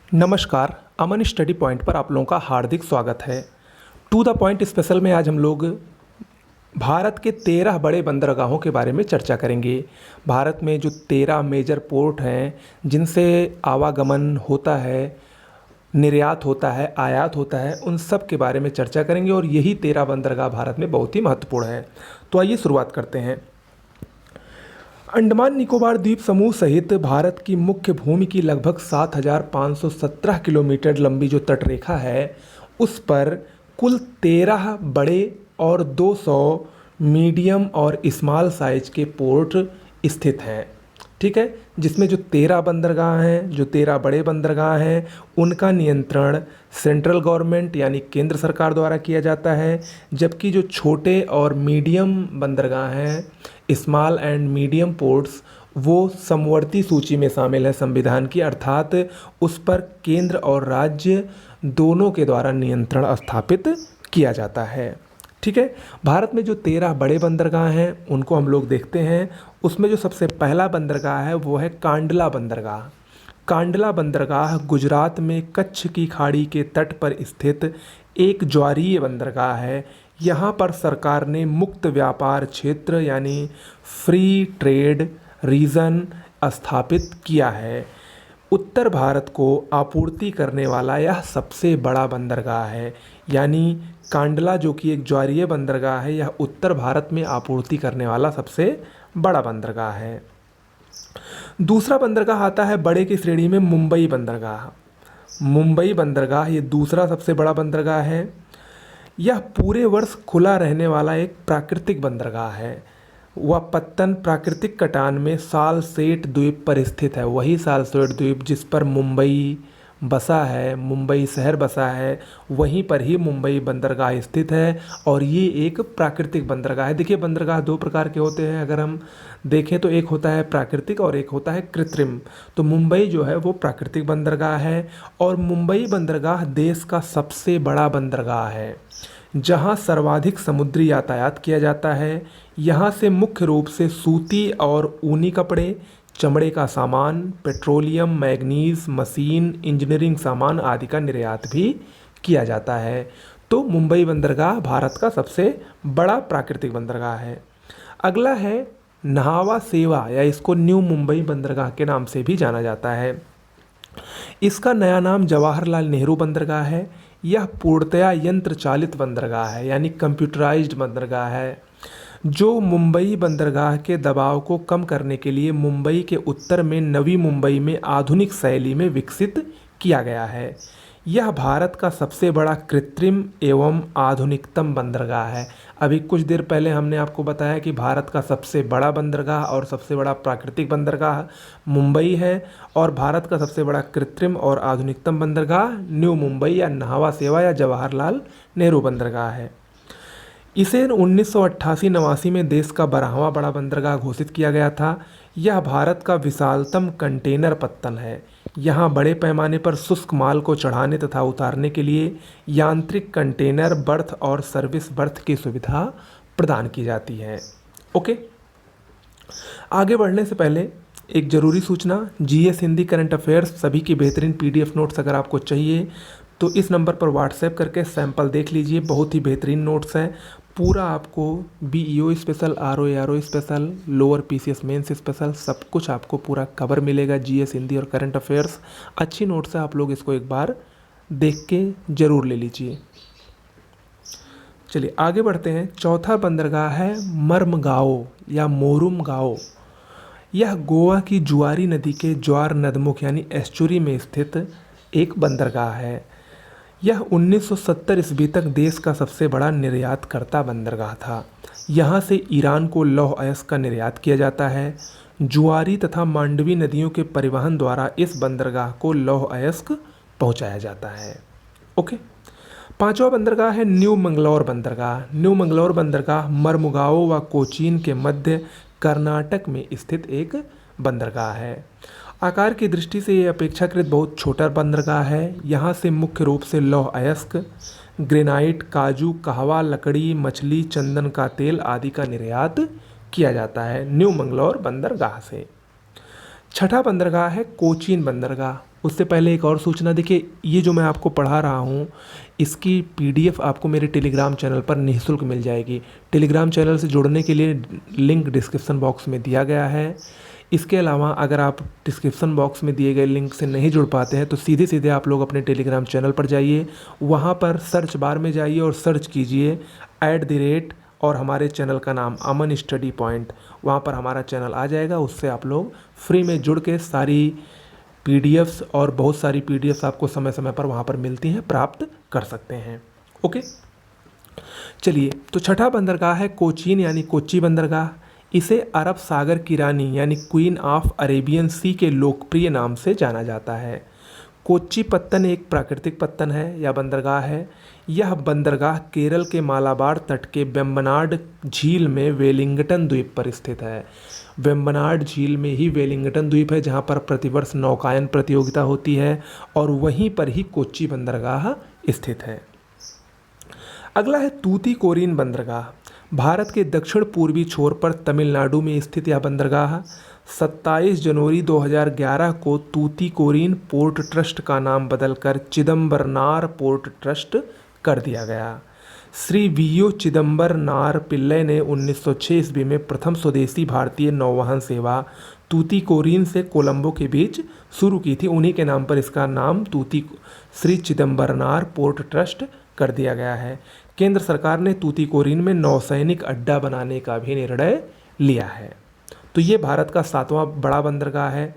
नमस्कार। अमन study point पर आप लोगों का हार्दिक स्वागत है। टू द पॉइंट स्पेशल में आज हम लोग भारत के 13 बड़े बंदरगाहों के बारे में चर्चा करेंगे। भारत में जो 13 मेजर पोर्ट हैं जिनसे आवागमन होता है, निर्यात होता है, आयात होता है, उन सब के बारे में चर्चा करेंगे और यही 13 बंदरगाह भारत में बहुत ही महत्वपूर्ण हैं। तो आइए शुरुआत करते हैं। अंडमान निकोबार द्वीप समूह सहित भारत की मुख्य भूमि की लगभग 7,517 किलोमीटर लंबी जो तटरेखा है, उस पर कुल 13 बड़े और 200 मीडियम और स्मॉल साइज के पोर्ट स्थित हैं। ठीक है, जिसमें जो 13 बंदरगाह हैं, जो 13 बड़े बंदरगाह हैं, उनका नियंत्रण सेंट्रल गवर्नमेंट यानी केंद्र सरकार द्वारा किया जाता है, जबकि जो छोटे और मीडियम बंदरगाह हैं, स्मॉल एंड मीडियम पोर्ट्स, वो समवर्ती सूची में शामिल है संविधान की, अर्थात उस पर केंद्र और राज्य दोनों के द्वारा नियंत्रण स्थापित किया जाता है। ठीक है, भारत में जो 13 बड़े बंदरगाह हैं उनको हम लोग देखते हैं। उसमें जो सबसे पहला बंदरगाह है वो है कांडला बंदरगाह। कांडला बंदरगाह गुजरात में कच्छ की खाड़ी के तट पर स्थित एक ज्वारीय बंदरगाह है। यहाँ पर सरकार ने मुक्त व्यापार क्षेत्र यानी फ्री ट्रेड रीजन स्थापित किया है। उत्तर भारत को आपूर्ति करने वाला यह सबसे बड़ा बंदरगाह है, यानी कांडला जो कि एक ज्वारीय बंदरगाह है, यह उत्तर भारत में आपूर्ति करने वाला सबसे बड़ा बंदरगाह है। दूसरा बंदरगाह आता है बड़े की श्रेणी में मुंबई बंदरगाह। मुंबई बंदरगाह ये दूसरा सबसे बड़ा बंदरगाह है। यह पूरे वर्ष खुला रहने वाला एक प्राकृतिक बंदरगाह है। वह पत्तन प्राकृतिक कटान में सालसेट द्वीप पर स्थित है, वही सालसेट द्वीप जिस पर मुंबई बसा है, मुंबई शहर बसा है, वहीं पर ही मुंबई बंदरगाह स्थित है और ये एक प्राकृतिक बंदरगाह है। देखिए, बंदरगाह दो प्रकार के होते हैं, अगर हम देखें तो एक होता है प्राकृतिक और एक होता है कृत्रिम। तो मुंबई जो है वो प्राकृतिक बंदरगाह है और मुंबई बंदरगाह देश का सबसे बड़ा बंदरगाह है, जहां सर्वाधिक समुद्री यातायात किया जाता है। यहाँ से मुख्य रूप से सूती और ऊनी कपड़े, चमड़े का सामान, पेट्रोलियम, मैग्नीज, मशीन, इंजीनियरिंग सामान आदि का निर्यात भी किया जाता है। तो मुंबई बंदरगाह भारत का सबसे बड़ा प्राकृतिक बंदरगाह है। अगला है न्हावा शेवा, या इसको न्यू मुंबई बंदरगाह के नाम से भी जाना जाता है। इसका नया नाम जवाहरलाल नेहरू बंदरगाह है। यह पूर्णतया यंत्र चालित बंदरगाह है, यानी कंप्यूटराइज्ड बंदरगाह है, जो मुंबई बंदरगाह के दबाव को कम करने के लिए मुंबई के उत्तर में नवी मुंबई में आधुनिक शैली में विकसित किया गया है। यह भारत का सबसे बड़ा कृत्रिम एवं आधुनिकतम बंदरगाह है। अभी कुछ देर पहले हमने आपको बताया कि भारत का सबसे बड़ा बंदरगाह और सबसे बड़ा प्राकृतिक बंदरगाह मुंबई है, और भारत का सबसे बड़ा कृत्रिम और आधुनिकतम बंदरगाह न्यू मुंबई या न्हावा शेवा या जवाहरलाल नेहरू बंदरगाह है। इसे 1988-89 में देश का 12वां बड़ा बंदरगाह घोषित किया गया था। यह भारत का विशालतम कंटेनर पत्तन है। यहाँ बड़े पैमाने पर शुष्क माल को चढ़ाने तथा उतारने के लिए यांत्रिक कंटेनर बर्थ और सर्विस बर्थ की सुविधा प्रदान की जाती है। ओके, आगे बढ़ने से पहले एक ज़रूरी सूचना, जीएस हिंदी करंट अफेयर्स सभी की बेहतरीन पीडीएफ नोट्स अगर आपको चाहिए तो इस नंबर पर व्हाट्सएप करके सैंपल देख लीजिए। बहुत ही बेहतरीन नोट्स हैं। पूरा आपको BEO special, RO special, lower PCS mains special, सब कुछ आपको पूरा कवर मिलेगा। जीएस हिंदी और करंट अफेयर्स अच्छी नोट्स है, आप लोग इसको एक बार देख के ज़रूर ले लीजिए। चलिए आगे बढ़ते हैं। चौथा बंदरगाह है मर्मगाओ या मोरुमगाओ। यह गोवा की जुआरी नदी के ज्वार नदमुख यानी एस्चुरी में स्थित एक बंदरगाह है। यह 1970 ईस्वी तक देश का सबसे बड़ा निर्यातकर्ता बंदरगाह था। यहाँ से ईरान को लौह अयस्क का निर्यात किया जाता है। जुआरी तथा मांडवी नदियों के परिवहन द्वारा इस बंदरगाह को लौह अयस्क पहुँचाया जाता है। ओके, पांचवा बंदरगाह है न्यू मंगलौर बंदरगाह। न्यू मंगलौर बंदरगाह मर्मुगाओ व कोचीन के मध्य कर्नाटक में स्थित एक बंदरगाह है। आकार की दृष्टि से ये अपेक्षाकृत बहुत छोटा बंदरगाह है। यहाँ से मुख्य रूप से लौह अयस्क, ग्रेनाइट, काजू, कहवा, लकड़ी, मछली, चंदन का तेल आदि का निर्यात किया जाता है न्यू मंगलौर बंदरगाह से। छठा बंदरगाह है कोचीन बंदरगाह। उससे पहले एक और सूचना, देखिए ये जो मैं आपको पढ़ा रहा हूँ इसकी पीडीएफ आपको मेरे टेलीग्राम चैनल पर निःशुल्क मिल जाएगी। टेलीग्राम चैनल से जुड़ने के लिए लिंक डिस्क्रिप्शन बॉक्स में दिया गया है। इसके अलावा अगर आप डिस्क्रिप्शन बॉक्स में दिए गए लिंक से नहीं जुड़ पाते हैं तो सीधे सीधे आप लोग अपने टेलीग्राम चैनल पर जाइए, वहाँ पर सर्च बार में जाइए और सर्च कीजिए @ और हमारे चैनल का नाम अमन स्टडी पॉइंट, वहाँ पर हमारा चैनल आ जाएगा। उससे आप लोग फ्री में जुड़ के सारी पीडीएफ्स और बहुत सारी पीडीएफ्स आपको समय समय पर वहाँ पर मिलती हैं, प्राप्त कर सकते हैं। ओके, चलिए, तो छठा बंदरगाह है कोचीन यानी कोच्चि बंदरगाह। इसे अरब सागर की रानी यानी क्वीन ऑफ अरेबियन सी के लोकप्रिय नाम से जाना जाता है। कोच्चि पत्तन एक प्राकृतिक पत्तन है या बंदरगाह है। यह बंदरगाह केरल के मालाबार तट के वेम्बनाड झील में वेलिंगटन द्वीप पर स्थित है। वेम्बनाड झील में ही वेलिंगटन द्वीप है जहाँ पर प्रतिवर्ष नौकायन प्रतियोगिता होती है और वहीं पर ही कोच्चि बंदरगाह स्थित है। अगला है तूतीकोरिन बंदरगाह। भारत के दक्षिण पूर्वी छोर पर तमिलनाडु में स्थित यह बंदरगाह 27 जनवरी 2011 को तूतीकोरिन पोर्ट ट्रस्ट का नाम बदलकर चिदम्बरनार पोर्ट ट्रस्ट कर दिया गया। श्री वीओ चिदम्बरनार पिल्लई ने 1906 ईस्वी में प्रथम स्वदेशी भारतीय नौवहन सेवा तूतीकोरिन से कोलंबो के बीच शुरू की थी। उन्हीं के नाम पर इसका नाम श्री चिदम्बरनार पोर्ट ट्रस्ट कर दिया गया है। केंद्र सरकार ने तूतीकोरिन में नौसैनिक अड्डा बनाने का भी निर्णय लिया है। तो ये भारत का 7वां बड़ा बंदरगाह है।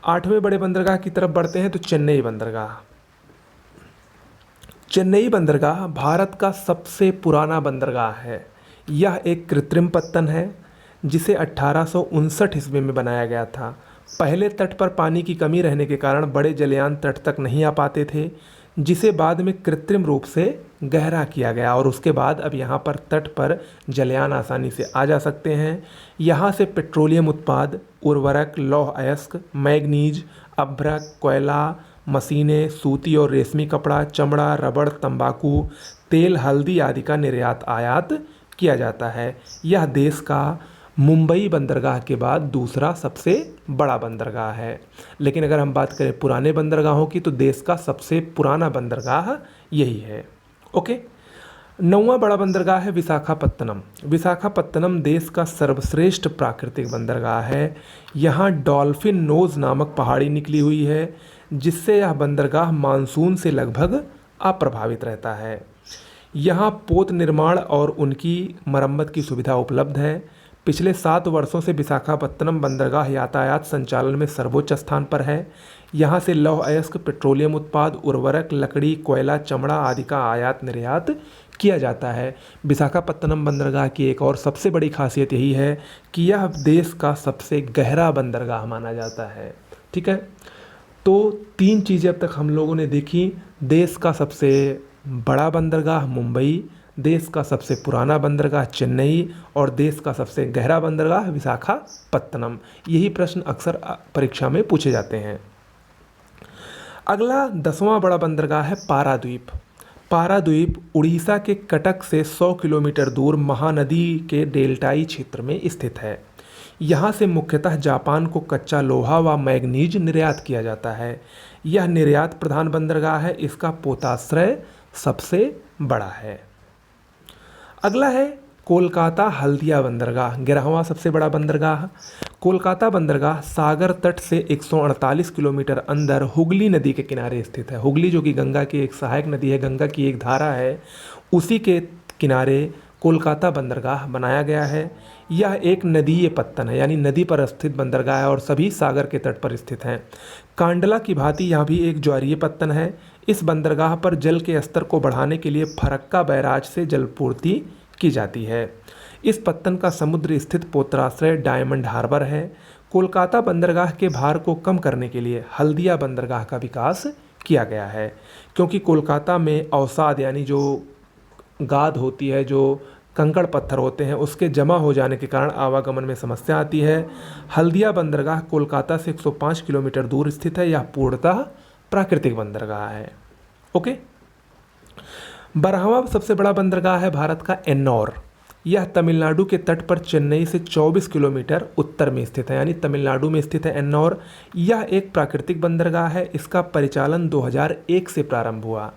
8वें बड़े बंदरगाह की तरफ बढ़ते हैं तो चेन्नई बंदरगाह। चेन्नई बंदरगाह भारत का सबसे पुराना बंदरगाह है। यह एक कृत्रिम पत्तन है जिसे 1859 ईस्वी में बनाया गया था। पहले तट पर पानी की कमी रहने के कारण बड़े जलयान तट तक नहीं आ पाते थे, जिसे बाद में कृत्रिम रूप से गहरा किया गया और उसके बाद अब यहाँ पर तट पर जलयान आसानी से आ जा सकते हैं। यहाँ से पेट्रोलियम उत्पाद, उर्वरक, लौह अयस्क, मैग्नीज, अभ्रक, कोयला, मशीनें, सूती और रेशमी कपड़ा, चमड़ा, रबड़, तंबाकू, तेल, हल्दी आदि का निर्यात आयात किया जाता है। यह देश का मुंबई बंदरगाह के बाद दूसरा सबसे बड़ा बंदरगाह है। लेकिन अगर हम बात करें पुराने बंदरगाहों की तो देश का सबसे पुराना बंदरगाह यही है। ओके, 9वां बड़ा बंदरगाह है विशाखापत्तनम। विशाखापत्तनम देश का सर्वश्रेष्ठ प्राकृतिक बंदरगाह है। यहाँ डॉल्फिन नोज नामक पहाड़ी निकली हुई है जिससे यह बंदरगाह मानसून से लगभग अप्रभावित रहता है। यहाँ पोत निर्माण और उनकी मरम्मत की सुविधा उपलब्ध है। पिछले 7 वर्षों से विशाखापत्तनम बंदरगाह यातायात संचालन में सर्वोच्च स्थान पर है। यहाँ से लौह अयस्क, पेट्रोलियम उत्पाद, उर्वरक, लकड़ी, कोयला, चमड़ा आदि का आयात निर्यात किया जाता है। विशाखापत्तनम बंदरगाह की एक और सबसे बड़ी खासियत यही है कि यह देश का सबसे गहरा बंदरगाह माना जाता है। ठीक है, तो 3 चीज़ें अब तक हम लोगों ने देखी। देश का सबसे बड़ा बंदरगाह मुंबई, देश का सबसे पुराना बंदरगाह चेन्नई और देश का सबसे गहरा बंदरगाह विशाखापत्तनम। यही प्रश्न अक्सर परीक्षा में पूछे जाते हैं। अगला 10वां बड़ा बंदरगाह है पाराद्वीप। पाराद्वीप उड़ीसा के कटक से 100 किलोमीटर दूर महानदी के डेल्टाई क्षेत्र में स्थित है। यहाँ से मुख्यतः जापान को कच्चा लोहा व मैग्नीज निर्यात किया जाता है। यह निर्यात प्रधान बंदरगाह है। इसका पोताश्रय सबसे बड़ा है। अगला है कोलकाता हल्दिया बंदरगाह, 11वां सबसे बड़ा बंदरगाह। कोलकाता बंदरगाह सागर तट से 148 किलोमीटर अंदर हुगली नदी के किनारे स्थित है। हुगली जो कि गंगा की एक सहायक नदी है, गंगा की एक धारा है, उसी के किनारे कोलकाता बंदरगाह बनाया गया है। यह एक नदीय पत्तन है यानी नदी पर स्थित बंदरगाह है और सभी सागर के तट पर स्थित हैं। कांडला की भांति यह भी एक ज्वारीय पत्तन है। इस बंदरगाह पर जल के स्तर को बढ़ाने के लिए फरक्का बैराज से जलपूर्ति की जाती है। इस पत्तन का समुद्र स्थित पोताश्रय डायमंड हार्बर है। कोलकाता बंदरगाह के भार को कम करने के लिए हल्दिया बंदरगाह का विकास किया गया है, क्योंकि कोलकाता में अवसाद यानी जो गाद होती है, जो कंकड़ पत्थर होते हैं, उसके जमा हो जाने के कारण आवागमन में समस्या आती है। हल्दिया बंदरगाह कोलकाता से 105 किलोमीटर दूर स्थित है। यह पूर्णतः प्राकृतिक बंदरगाह है। ओके, 12वां सबसे बड़ा बंदरगाह है भारत का एन्नौर। यह तमिलनाडु के तट पर चेन्नई से 24 किलोमीटर उत्तर में स्थित है, यानी तमिलनाडु में स्थित है एन्नौर। यह एक प्राकृतिक बंदरगाह है। इसका परिचालन 2001 से प्रारंभ हुआ।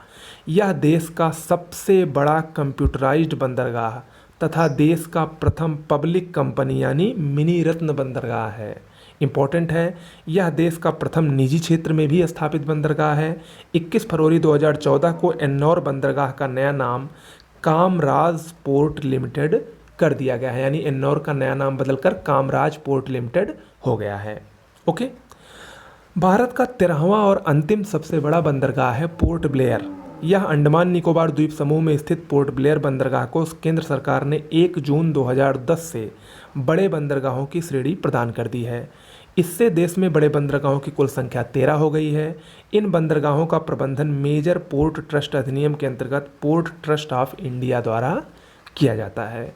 यह देश का सबसे बड़ा कंप्यूटराइज्ड बंदरगाह तथा देश का प्रथम पब्लिक कंपनी यानी मिनी रत्न बंदरगाह है। इम्पॉर्टेंट है, यह देश का प्रथम निजी क्षेत्र में भी स्थापित बंदरगाह है। 21 फरवरी 2014 को एन्नौर बंदरगाह का नया नाम कामराज पोर्ट लिमिटेड कर दिया गया है, यानी एन्नौर का नया नाम बदलकर कामराज पोर्ट लिमिटेड हो गया है। ओके। भारत का 13वां और अंतिम सबसे बड़ा बंदरगाह है पोर्ट ब्लेयर। यह अंडमान निकोबार द्वीप समूह में स्थित पोर्ट ब्लेयर बंदरगाह को केंद्र सरकार ने 1 जून 2010 से बड़े बंदरगाहों की श्रेणी प्रदान कर दी है। इससे देश में बड़े बंदरगाहों की कुल संख्या 13 हो गई है। इन बंदरगाहों का प्रबंधन मेजर पोर्ट ट्रस्ट अधिनियम के अंतर्गत पोर्ट ट्रस्ट ऑफ इंडिया द्वारा किया जाता है।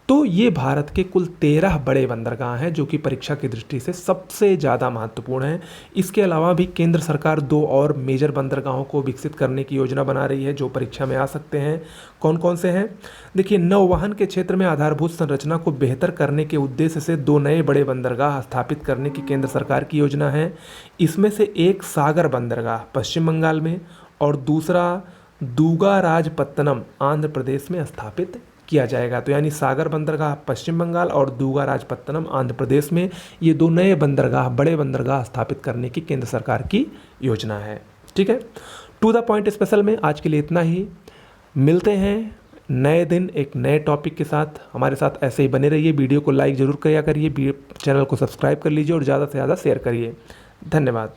तो ये भारत के कुल 13 बड़े बंदरगाह हैं जो कि परीक्षा की दृष्टि से सबसे ज़्यादा महत्वपूर्ण हैं। इसके अलावा भी केंद्र सरकार 2 और मेजर बंदरगाहों को विकसित करने की योजना बना रही है जो परीक्षा में आ सकते हैं। कौन कौन से हैं? देखिए, नौवहन के क्षेत्र में आधारभूत संरचना को बेहतर करने के उद्देश्य से 2 नए बड़े बंदरगाह स्थापित करने की केंद्र सरकार की योजना है। इसमें से एक सागर बंदरगाह पश्चिम बंगाल में और दूसरा दूगाराजपत्तनम आंध्र प्रदेश में स्थापित किया जाएगा। तो यानी सागर बंदरगाह पश्चिम बंगाल और दूगाराजपत्तनम आंध्र प्रदेश में ये 2 नए बंदरगाह बड़े बंदरगाह स्थापित करने की केंद्र सरकार की योजना है। ठीक है, टू द पॉइंट स्पेशल में आज के लिए इतना ही। मिलते हैं नए दिन एक नए टॉपिक के साथ। हमारे साथ ऐसे ही बने रहिए। वीडियो को लाइक ज़रूर किया करिए, चैनल को सब्सक्राइब कर लीजिए और ज़्यादा से ज़्यादा शेयर करिए। धन्यवाद।